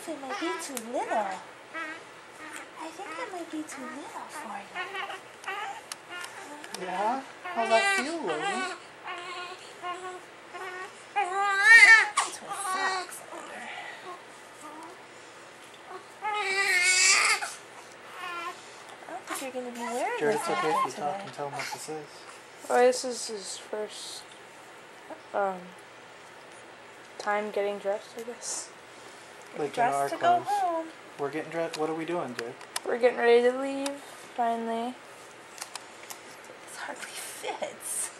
think it might be too little. I think it might be too little for you. Yeah? How's that feel, Logan? That's what socks are. I don't think you're going to be wearing Jared, this it's okay if you today. talk and tell him what this is. Oh, this is his first time getting dressed, I guess. Like in our Dressed to clothes. go home. We're getting dressed. What are we doing, Jared? We're getting ready to leave, finally. This hardly fits.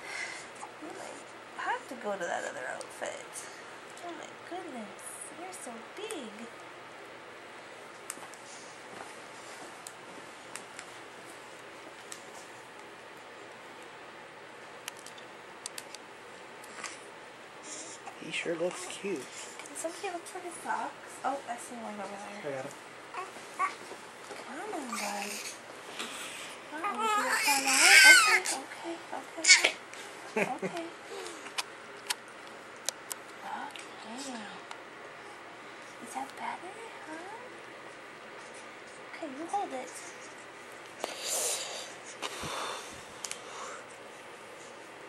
You might have to go to that other outfit. Oh my goodness, you're so big. He sure looks cute. Can somebody look for his socks? Oh, I see one over I there. got him. Come on, bud. Oh, did it fall out? Okay. Okay. Okay. Is that better, huh? Okay, you hold it.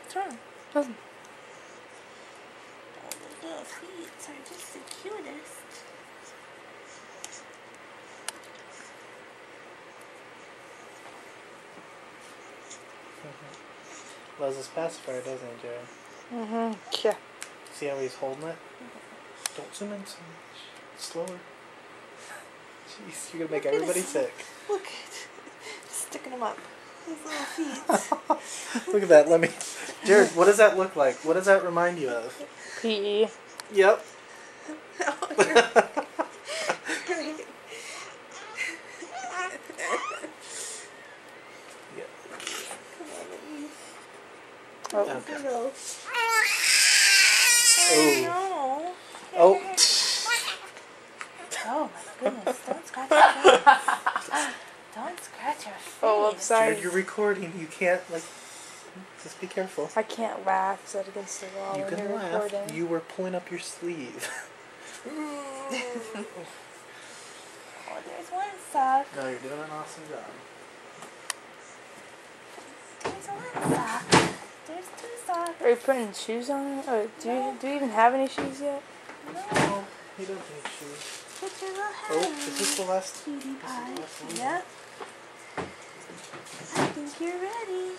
What's wrong? Nothing. Oh, those little feet are just the cutest. Loves his pacifier, doesn't he, Jared? Mm-hmm. Yeah. See how he's holding it? Don't zoom in so much. Slower. Jeez, you're gonna make everybody sick. Look, just sticking them up. His little feet. Look at that. Let me. Jared, what does that look like? What does that remind you of? PE. Yep. Oh, you're right. Oh. Okay. No. Oh. No. Oh. Oh my goodness! Don't scratch your face. Don't scratch your face. Oh, I'm sorry. Jared, you're recording. You can't, like, just be careful. I can't laugh because that's against the wall You when can you're laugh. recording. You were pulling up your sleeve. Oh, there's one sock. No, you're doing an awesome job. There's one sock. There's two socks. Are you putting shoes on? Oh, do you even have any shoes yet? No. Oh, he doesn't need shoes. Put your little head Oh, in. is this the last? Cutie pie. last one? Yep. I think you're ready.